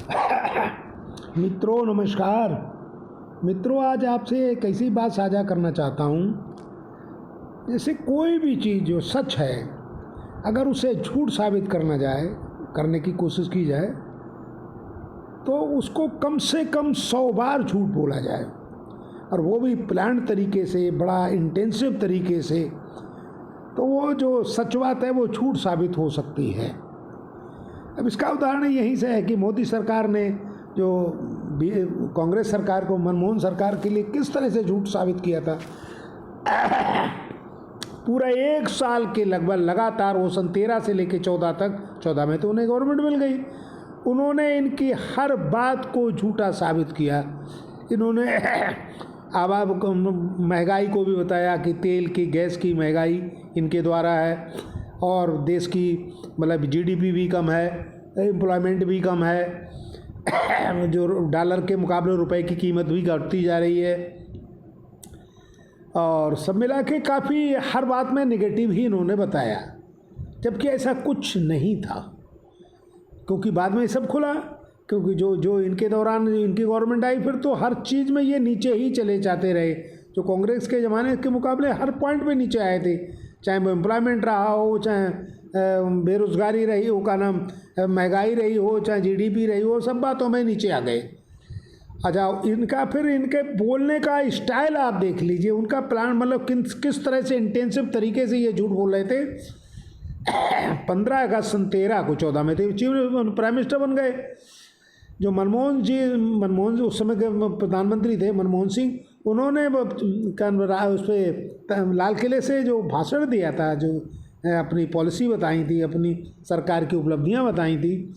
मित्रों नमस्कार। मित्रों, आज आपसे एक ऐसी बात साझा करना चाहता हूँ। जैसे कोई भी चीज़ जो सच है, अगर उसे झूठ साबित करने की कोशिश की जाए तो उसको कम से कम 100 बार झूठ बोला जाए, और वो भी प्लान तरीके से, बड़ा इंटेंसिव तरीके से, तो वो जो सच बात है वो झूठ साबित हो सकती है। अब इसका उदाहरण यहीं से है कि मोदी सरकार ने जो कांग्रेस सरकार को, मनमोहन सरकार के लिए किस तरह से झूठ साबित किया था। पूरा 1 साल के लगभग लगातार, वो सन 13 से लेकर 14 तक, 14 में तो उन्हें गवर्नमेंट मिल गई, उन्होंने इनकी हर बात को झूठा साबित किया। इन्होंने अब महंगाई को भी बताया कि तेल की, गैस की महंगाई इनके द्वारा है, और देश की मतलब जीडीपी भी कम है, एम्प्लॉयमेंट भी कम है, जो डॉलर के मुकाबले रुपए की कीमत भी घटती जा रही है, और सब मिला के काफ़ी हर बात में नेगेटिव ही इन्होंने बताया, जबकि ऐसा कुछ नहीं था। क्योंकि बाद में सब खुला, क्योंकि जो इनके दौरान इनकी गवर्नमेंट आई, फिर तो हर चीज़ में ये नीचे ही चले जाते रहे। जो कांग्रेस के ज़माने के मुकाबले हर पॉइंट पे नीचे आए थे, चाहे वो एम्प्लॉयमेंट रहा हो, चाहे बेरोज़गारी रही हो, का नाम महंगाई रही हो, चाहे जीडीपी रही हो, सब बातों में नीचे आ गए। अच्छा, इनका फिर इनके बोलने का स्टाइल आप देख लीजिए, उनका प्लान, मतलब किस तरह से इंटेंसिव तरीके से ये झूठ बोल रहे थे। 15 अगस्त सन 13 को, 14 में थे, चीफ प्राइम मिनिस्टर बन गए। जो मनमोहन जी उस समय के प्रधानमंत्री थे, मनमोहन सिंह, उन्होंने उस पर लाल किले से जो भाषण दिया था, जो अपनी पॉलिसी बताई थी, अपनी सरकार की उपलब्धियां बताई थी,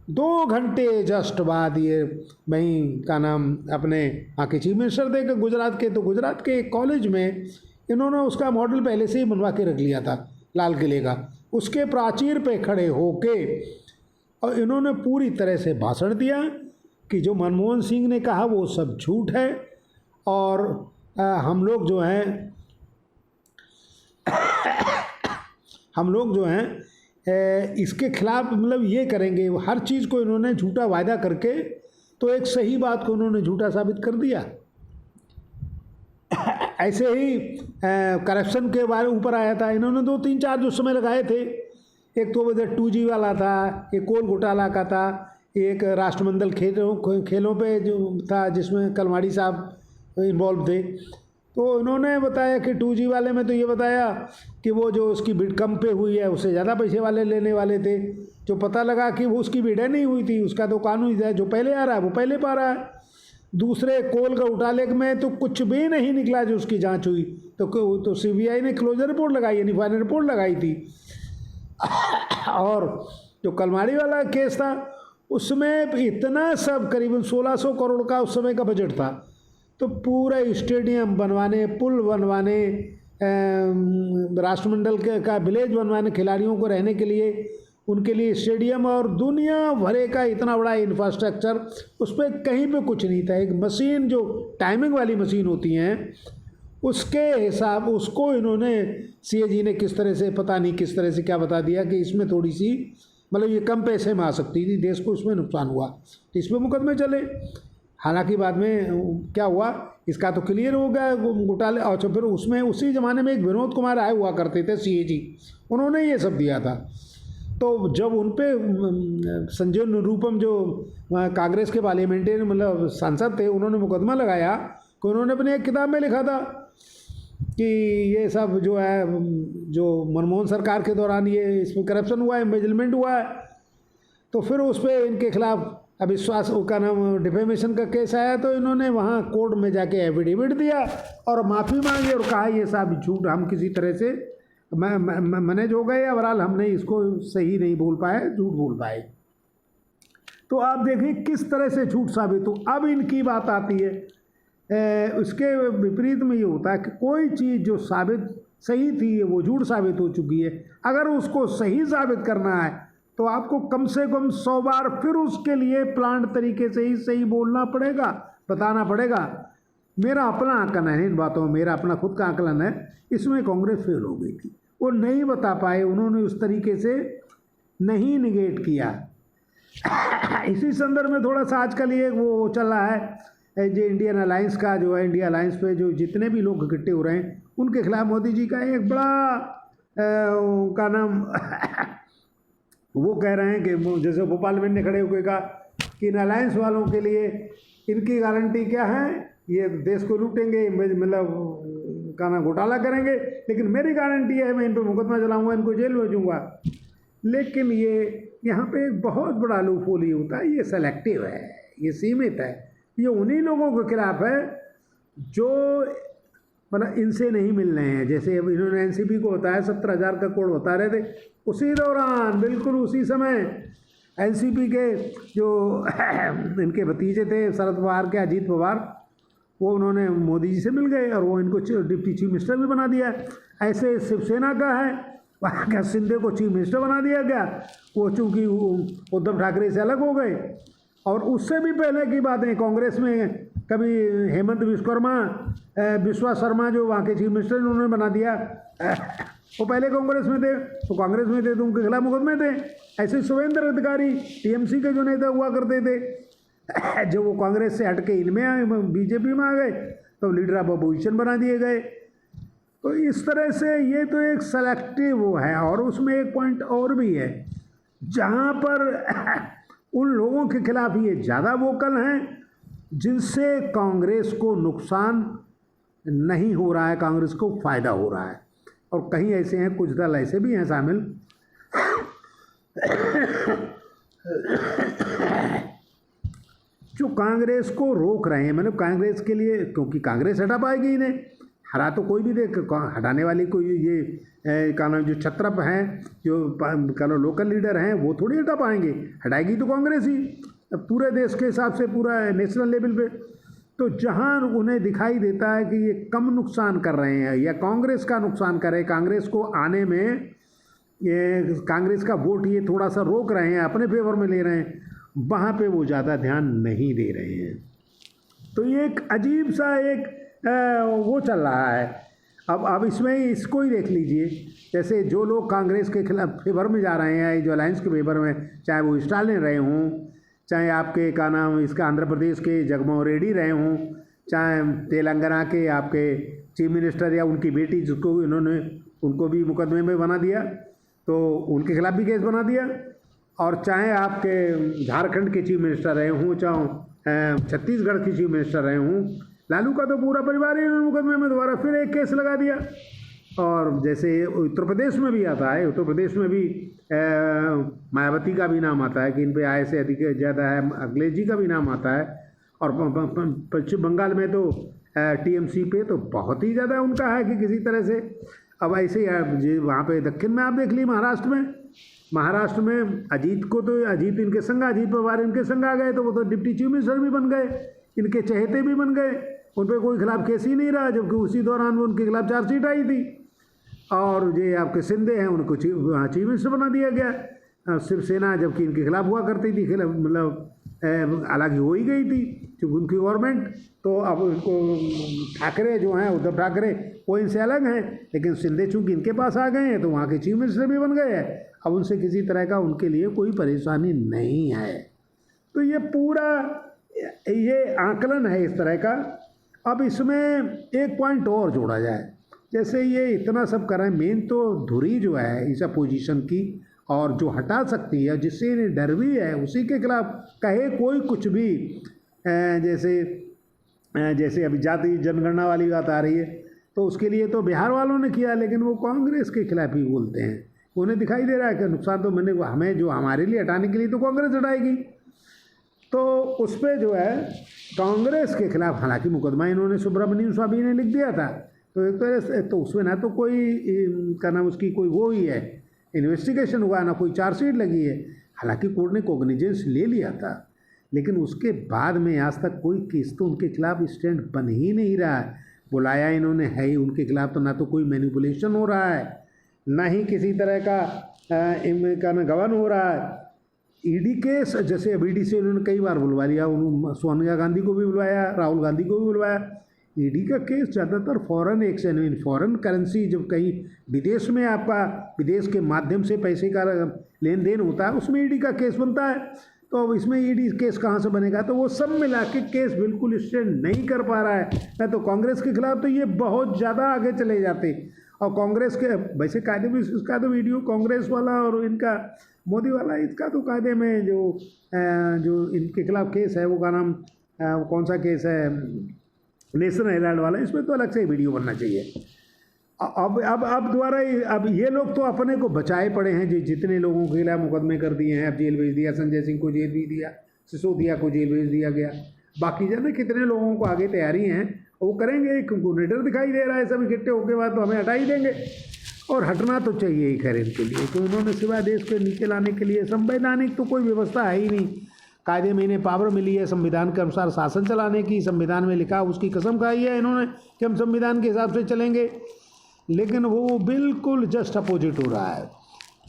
2 घंटे जस्ट बाद ये वहीं का नाम अपने वहाँ के चीफ मिनिस्टर थे गुजरात के, तो गुजरात के एक कॉलेज में इन्होंने उसका मॉडल पहले से ही बनवा के रख लिया था, लाल किले का। उसके प्राचीर पे खड़े होके और इन्होंने पूरी तरह से भाषण दिया कि जो मनमोहन सिंह ने कहा वो सब झूठ है, और हम लोग जो हैं इसके खिलाफ, मतलब ये करेंगे। हर चीज़ को इन्होंने झूठा वायदा करके तो एक सही बात को इन्होंने झूठा साबित कर दिया। ऐसे ही करप्शन के बारे ऊपर आया था, इन्होंने 2-3-4 जो समय लगाए थे। एक तो वजह 2G वाला था, एक कोल घोटाला का था, एक राष्ट्रमंडल खेलों पे जो था जिसमें कलमाड़ी साहब इन्वॉल्व थे। तो इन्होंने बताया कि 2G वाले में तो ये बताया कि वो जो उसकी बिड कम पे हुई है, उससे ज़्यादा पैसे वाले लेने वाले थे। जो पता लगा कि वो उसकी बिड नहीं हुई थी, उसका तो कानून है, जो पहले आ रहा है वो पहले पा रहा है। दूसरे कोल घोटाले में तो कुछ भी नहीं निकला जो उसकी जांच हुई, तो CBI ने क्लोजर रिपोर्ट लगाई, यानी फाइनल रिपोर्ट लगाई थी। और जो कलमाड़ी वाला केस था, उसमें इतना सब करीबन 1600 करोड़ का उस समय का बजट था। तो पूरा स्टेडियम बनवाने, पुल बनवाने, राष्ट्रमंडल का विलेज बनवाने, खिलाड़ियों को रहने के लिए, उनके लिए स्टेडियम, और दुनिया भरे का इतना बड़ा इंफ्रास्ट्रक्चर, उस पर कहीं पे कुछ नहीं था। एक मशीन, जो टाइमिंग वाली मशीन होती हैं, उसके हिसाब, उसको इन्होंने CAG ने किस तरह से, पता नहीं किस तरह से क्या बता दिया कि इसमें थोड़ी सी, मतलब ये कम पैसे में आ सकती थी, देश को इसमें नुकसान हुआ, तो इसमें मुकदमे चले। हालांकि बाद में क्या हुआ, इसका तो क्लियर हो गया घोटाले। और फिर उसमें उसी ज़माने में एक विनोद कुमार आए हुआ करते थे CAG, उन्होंने ये सब दिया था। तो जब उन पे संजय निरुपम, जो कांग्रेस के पार्लियामेंटेरियन, मतलब सांसद थे, उन्होंने मुकदमा लगाया, कि उन्होंने अपनी एक किताब में लिखा था कि ये सब जो है, जो मनमोहन सरकार के दौरान ये इसमें करप्शन हुआ है, एम्बेजलमेंट हुआ है। तो फिर उस पर इनके खिलाफ अविश्वास का नाम डिफेमेशन का केस आया, तो इन्होंने वहाँ कोर्ट में जाके एफिडेविट दिया और माफ़ी मांगी, और कहा ये सब झूठ, हम किसी तरह से मैनेज हो गए, बहरहाल हमने इसको सही नहीं बोल पाए, झूठ बोल पाए। तो आप देखिए किस तरह से झूठ साबित हो। अब इनकी बात आती है, उसके विपरीत में ये होता है कि कोई चीज़ जो साबित सही थी वो झूठ साबित हो चुकी है। अगर उसको सही साबित करना है तो आपको कम से कम 100 बार फिर उसके लिए प्लांट तरीके से ही सही बोलना पड़ेगा, बताना पड़ेगा। मेरा अपना आंकलन है इन बातों में, मेरा अपना खुद का आंकलन है। इसमें कांग्रेस फेल हो गई थी, वो नहीं बता पाए, उन्होंने उस तरीके से नहीं निगेट किया। इसी संदर्भ में थोड़ा सा आजकल ये वो चल रहा है, जो इंडियन अलायंस का जो है, इंडिया अलायंस पे जो जितने भी लोग इकट्ठे हो रहे हैं उनके खिलाफ मोदी जी का एक बड़ा उनका नाम वो कह रहे हैं कि जैसे भोपाल में ने खड़े होकर कहा कि इन अलायंस वालों के लिए इनकी गारंटी क्या है, ये देश को लूटेंगे, मतलब का नाम घोटाला करेंगे, लेकिन मेरी गारंटी है मैं इन पर मुकदमा चलाऊंगा, इनको जेल भेजूंगा। लेकिन ये यहाँ पे एक बहुत बड़ा लूपहोल ही होता है, ये सेलेक्टिव है, ये सीमित है, ये उन्हीं लोगों के खिलाफ है जो मतलब इनसे नहीं मिल रहे हैं। जैसे अब इन्होंने एनसीपी को बताया 17,000 का कोड बता रहे थे, उसी दौरान बिल्कुल उसी समय एनसीपी के जो इनके भतीजे थे शरद पवार के, अजीत पवार, वो उन्होंने मोदी जी से मिल गए और वो इनको डिप्टी चीफ मिनिस्टर भी बना दिया। ऐसे शिवसेना का है, वहाँ क्या शिंदे को चीफ मिनिस्टर बना दिया गया, वो चूँकि उद्धव ठाकरे से अलग हो गए। और उससे भी पहले की बातें कांग्रेस में कभी हेमंत विश्वा शर्मा जो वहाँ के चीफ मिनिस्टर उन्होंने बना दिया, वो पहले कांग्रेस में थे, तो कांग्रेस में थे तो उनके खिलाफ मुकदमे थे। ऐसे शुभेंद्र अधिकारी टीएमसी के जो नेता हुआ करते थे, जब वो कांग्रेस से हटके इनमें आए, बीजेपी में आ गए, तो लीडर ऑफ अपोजिशन बना दिए गए। तो इस तरह से ये तो एक सेलेक्टिव वो है। और उसमें एक पॉइंट और भी है, जहाँ पर उन लोगों के खिलाफ ये ज़्यादा वोकल हैं जिनसे कांग्रेस को नुकसान नहीं हो रहा है, कांग्रेस को फ़ायदा हो रहा है। और कहीं ऐसे हैं, कुछ दल ऐसे भी हैं शामिल जो कांग्रेस को रोक रहे हैं, मतलब कांग्रेस के लिए, क्योंकि कांग्रेस हटा पाएगी इन्हें, हरा तो कोई भी देख, हटाने वाली कोई ये का नाम जो छत्रप हैं, जो का लोकल लीडर हैं, वो थोड़ी हटा पाएंगे, हटाएगी तो कांग्रेस ही पूरे देश के हिसाब से, पूरा नेशनल लेवल पे। तो जहां उन्हें दिखाई देता है कि ये कम नुकसान कर रहे हैं या कांग्रेस का नुकसान कर रहे हैं, कांग्रेस को आने में ये कांग्रेस का वोट ये थोड़ा सा रोक रहे हैं, अपने फेवर में ले रहे हैं, वहाँ पे वो ज़्यादा ध्यान नहीं दे रहे हैं। तो ये एक अजीब सा एक वो चल रहा है। अब इसमें इसको ही देख लीजिए, जैसे जो लोग कांग्रेस के खिलाफ फेवर में जा रहे हैं, जो अलायंस के फेवर में, चाहे वो स्टालिन रहे हों, चाहे आपके का नाम इसका आंध्र प्रदेश के जगनमोहन रेड्डी रहे हों, चाहे तेलंगाना के आपके चीफ मिनिस्टर या उनकी बेटी, जिसको इन्होंने उनको भी मुकदमे में बना दिया, तो उनके खिलाफ भी केस बना दिया। और चाहे आपके झारखंड के चीफ मिनिस्टर रहे हों, चाहे छत्तीसगढ़ के चीफ मिनिस्टर रहे हों, लालू का तो पूरा परिवार ही इन्होंने मुकदमे में दोबारा फिर एक केस लगा दिया। और जैसे उत्तर प्रदेश में भी आता है, उत्तर प्रदेश में भी मायावती का भी नाम आता है कि इन पे आय से अधिक ज़्यादा है, अखिलेश जी का भी नाम आता है। और पश्चिम बंगाल में तो टीएमसी पे तो बहुत ही ज़्यादा उनका है कि किसी तरह से। अब ऐसे ही वहाँ पे दक्षिण में आप देख लीजिए, महाराष्ट्र में अजीत को तो अजीत इनके संग, अजीत पवार इनके संग आ गए, तो वो तो डिप्टी चीफ मिनिस्टर भी बन गए, इनके चहेते भी बन गए, उन पर कोई खिलाफ केस ही नहीं रहा, जबकि उसी दौरान वो उनके खिलाफ चार्जशीट आई थी। और ये आपके शिंदे हैं, उनको चीफ मिनिस्टर बना दिया गया। शिवसेना जबकि इनके खिलाफ हुआ करती थी, मतलब हालांकि हो ही गई थी क्योंकि उनकी गवर्नमेंट, तो अब उनको ठाकरे जो हैं, उद्धव ठाकरे, वो इनसे अलग हैं, लेकिन शिंदे चूँकि इनके पास आ गए हैं तो वहाँ के चीफ मिनिस्टर भी बन गए हैं। अब उनसे किसी तरह का उनके लिए कोई परेशानी नहीं है। तो ये पूरा ये आकलन है इस तरह का। अब इसमें एक पॉइंट और जोड़ा जाए, जैसे ये इतना सब कर रहे हैं, मेन तो धुरी जो है इस अपोजिशन की, और जो हटा सकती है, जिससे इन्हें डर भी है, उसी के खिलाफ कहे कोई कुछ भी। जैसे अभी जाति जनगणना वाली बात आ रही है, तो उसके लिए तो बिहार वालों ने किया, लेकिन वो कांग्रेस के खिलाफ ही बोलते हैं। उन्हें दिखाई दे रहा है कि नुकसान तो हमें जो हमारे लिए हटाने के लिए तो कांग्रेस हटाएगी। तो उस पर जो है कांग्रेस के खिलाफ, हालांकि मुकदमा इन्होंने सुब्रमण्यम स्वामी ने लिख दिया था, तो एक तरह से तो उसमें ना तो कोई का नाम उसकी कोई वो ही है, इन्वेस्टिगेशन हुआ, ना कोई चार्जशीट लगी है। हालांकि कोर्ट ने कॉग्निजेंस ले लिया था, लेकिन उसके बाद में आज तक कोई केस तो उनके खिलाफ स्टैंड बन ही नहीं रहा है। बुलाया इन्होंने है ही उनके खिलाफ, तो ना तो कोई मैनिपुलेशन हो रहा है, ना ही किसी तरह का गबन हो रहा है। ईडी केस, जैसे अब ईडी से उन्होंने कई बार बुलवा लिया, सोनिया गांधी को भी बुलवाया, राहुल गांधी को भी बुलवाया। ईडी का केस ज़्यादातर फॉरेन एक्सचेंज, फॉरेन करेंसी, जब कहीं विदेश में आपका विदेश के माध्यम से पैसे का लेन देन होता है, उसमें ईडी का केस बनता है। तो अब इसमें ईडी केस कहाँ से बनेगा? तो वो सब मिला के केस बिल्कुल स्टैंड नहीं कर पा रहा है। मैं तो कांग्रेस के खिलाफ तो ये बहुत ज़्यादा आगे चले जाते, और कांग्रेस के वैसे कायदे में इसका तो वीडियो कांग्रेस वाला और इनका मोदी वाला, इसका तो कायदे में जो इनके खिलाफ केस है वो का नाम कौन सा केस है, नेशनल हेराल्ड वाला, इसमें तो अलग से वीडियो बनना चाहिए। अब दोबारा अब ये लोग तो अपने को बचाए पड़े हैं, जितने लोगों के खिलाफ मुकदमे कर दिए हैं, अब जेल भेज दिया, संजय सिंह को जेल भी दिया, सिसोदिया को जेल भेज दिया गया, बाकी जाने कितने लोगों को आगे तैयारी हैं वो करेंगे। गुनेटर दिखाई दे रहा है सब इकट्ठे होके बाद तो हमें हटा ही देंगे, और हटना तो चाहिए ही खैर इनके लिए। तो उन्होंने सिवाय देश के नीचे लाने के लिए संवैधानिक तो कोई व्यवस्था है ही नहीं। कायदे में इन्हें पावर मिली है संविधान के अनुसार शासन चलाने की, संविधान में लिखा उसकी कसम खाई है इन्होंने कि हम संविधान के हिसाब से चलेंगे, लेकिन वो बिल्कुल जस्ट अपोजिट हो रहा है।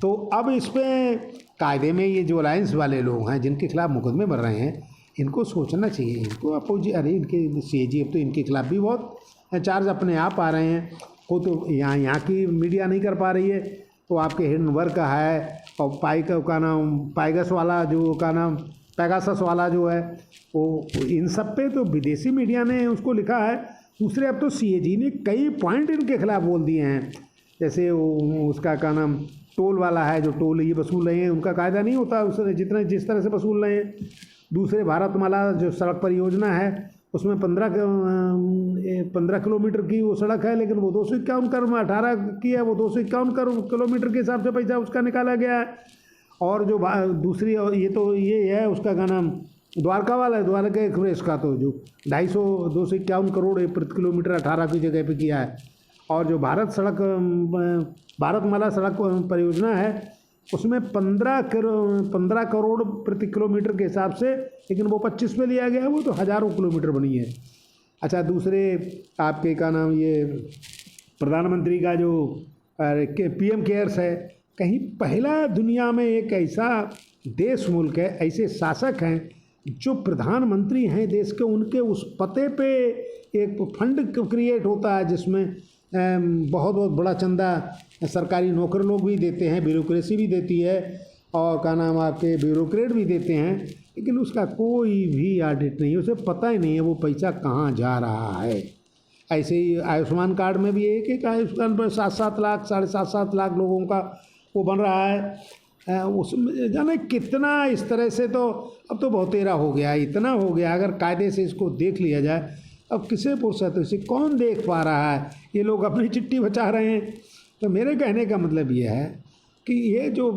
तो अब इस पर कायदे में ये जो अलायंस वाले लोग हैं जिनके खिलाफ मुकदमे बन रहे हैं, इनको सोचना चाहिए, इनको अरे इनके सीएजी अब तो इनके खिलाफ भी बहुत चार्ज अपने आप आ रहे हैं। वो तो यहाँ की मीडिया नहीं कर पा रही है, तो आपके हिडन वर्क है और पैगस वाला जो का नाम पैगासस वाला जो है वो, इन सब पे तो विदेशी मीडिया ने उसको लिखा है। दूसरे अब तो सीएजी ने कई पॉइंट इनके खिलाफ बोल दिए हैं, जैसे उसका का नाम टोल वाला है, जो टोल ये वसूल रहे हैं उनका कायदा नहीं होता उसने जिस तरह से वसूल रहे हैं। दूसरे भारतमाला जो सड़क परियोजना है उसमें 15 किलोमीटर की वो सड़क है, लेकिन वो 251 करोड़ में 18 की है, वो 251 किलोमीटर के हिसाब से पैसा उसका निकाला गया है। और जो दूसरी ये है उसका का नाम द्वारका वाला है, द्वारका एक्सप्रेस का तो जो 251 करोड़ प्रति किलोमीटर 18 की जगह पे किया है। और जो भारतमाला सड़क परियोजना है उसमें 15 करोड़ प्रति किलोमीटर के हिसाब से, लेकिन वो 25 पे लिया गया है, वो तो हज़ारों किलोमीटर बनी है। अच्छा, दूसरे आपके का नाम ये प्रधानमंत्री का जो पीएम केयर्स है, कहीं पहला दुनिया में एक ऐसा देश मुल्क है, ऐसे शासक हैं जो प्रधानमंत्री हैं देश के, उनके उस पते पे एक फंड क्रिएट होता है जिसमें बहुत बड़ा चंदा सरकारी नौकर लोग भी देते हैं, ब्यूरोक्रेसी भी देती है, और का नाम आपके ब्यूरोक्रेट भी देते हैं, लेकिन उसका कोई भी ऑडिट नहीं है, उसे पता ही नहीं है वो पैसा कहाँ जा रहा है। ऐसे ही आयुष्मान कार्ड में भी एक आयुष्मान पर 7-7 लाख 7.5 लाख लोगों का वो बन रहा है। उसमें जाने कितना इस तरह से, तो अब तो बहुत तेरा हो गया, इतना हो गया। अगर कायदे से इसको देख लिया जाए, अब किसे फुर्सत है, इसे कौन देख पा रहा है? ये लोग अपनी चिट्ठी बचा रहे हैं। तो मेरे कहने का मतलब ये है कि ये जो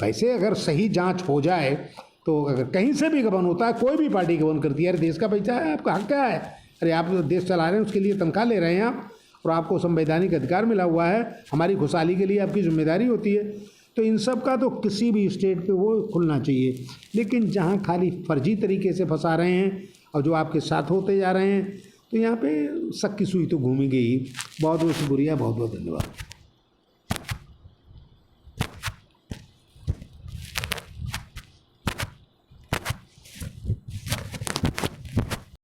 वैसे अगर सही जांच हो जाए, तो अगर कहीं से भी गबन होता है, कोई भी पार्टी गबन करती है, अरे देश का पैसा है, आपका हक क्या है? अरे आप देश चला रहे हैं, उसके लिए तनख्वाह ले रहे हैं आप, और आपको संवैधानिक अधिकार मिला हुआ है, हमारी खुशहाली के लिए आपकी जिम्मेदारी होती है। तो इन सब का तो किसी भी स्टेट पे वो खुलना चाहिए। लेकिन जहाँ खाली फर्जी तरीके से फंसा रहे हैं और जो आपके साथ होते जा रहे हैं, तो यहाँ पे शक की सुई तो घूमेगी ही। बहुत बहुत शुक्रिया, बहुत बहुत धन्यवाद।